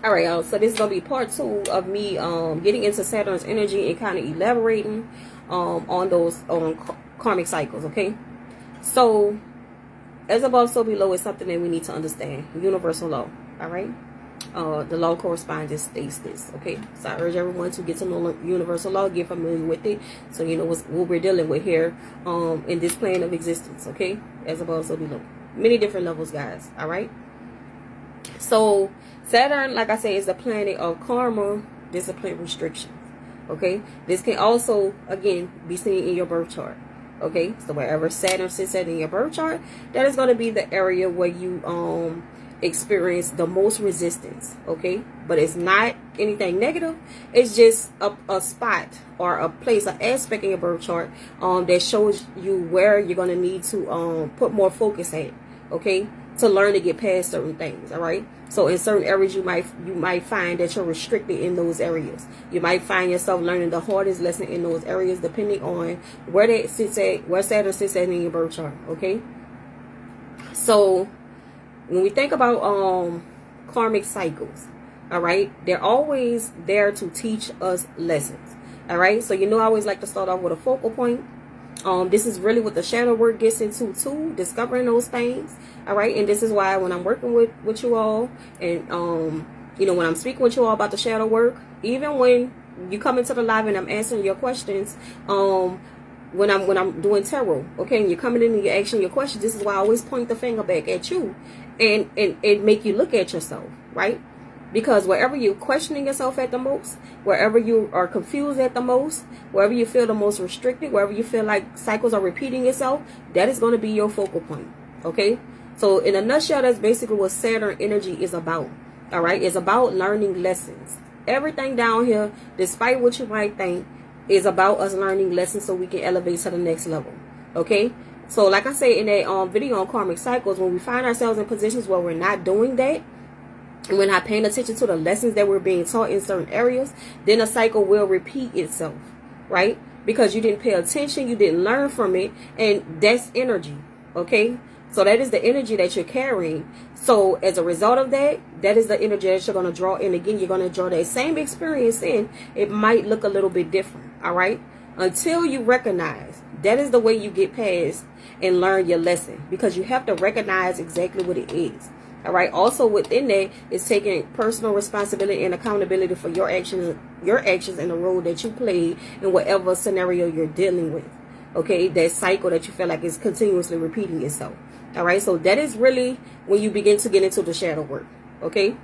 All right, y'all. So this is gonna be part 2 of me getting into Saturn's energy and kind of elaborating on those karmic cycles. Okay. So as above, so below is something that we need to understand. Universal law. All right. The law correspondence states this. Okay. So I urge everyone to get to know universal law, get familiar with it, so you know what we're dealing with here in this plane of existence. Okay. As above, so below. Many different levels, guys. All right. So Saturn, like I say, is the planet of karma, discipline, restriction. Okay, this can also again be seen in your birth chart. Okay, so wherever Saturn sits at in your birth chart, that is going to be the area where you experience the most resistance. Okay, but it's not anything negative. It's just a spot or a place, an aspect in your birth chart that shows you where you're going to need to put more focus at. Okay, to learn to get past certain things. All right. So in certain areas, you might find that you're restricted in those areas. You might find yourself learning the hardest lesson in those areas, depending on where that sits at, where Saturn sits at in your birth chart. Okay. So when we think about karmic cycles, all right, they're always there to teach us lessons. All right. So I always like to start off with a focal point. This is really what the shadow work gets into too, discovering those things. All right. And this is why when I'm working with you all and, when I'm speaking with you all about the shadow work, even when you come into the live and I'm answering your questions, when I'm doing tarot, okay, and you're coming in and you're asking your questions, this is why I always point the finger back at you and make you look at yourself, right? Because wherever you're questioning yourself at the most, wherever you are confused at the most, wherever you feel the most restricted, wherever you feel like cycles are repeating itself, that is going to be your focal point. Okay. So in a nutshell, that's basically what Saturn energy is about. All right. It's about learning lessons. Everything down here, despite what you might think, is about us learning lessons so we can elevate to the next level. Okay. So like I say in that video on karmic cycles, when we find ourselves in positions where we're not doing that, and we're not paying attention to the lessons that we're being taught in certain areas, then a cycle will repeat itself, right? Because you didn't pay attention, you didn't learn from it, and that's energy, okay? So that is the energy that you're carrying. So as a result of that, that is the energy that you're going to draw in. Again, you're going to draw that same experience in. It might look a little bit different, all right? Until you recognize that is the way you get past and learn your lesson, because you have to recognize exactly what it is. All right. Also within that is taking personal responsibility and accountability for your actions and the role that you played in whatever scenario you're dealing with. Okay. That cycle that you feel like is continuously repeating itself. All right. So that is really when you begin to get into the shadow work. Okay.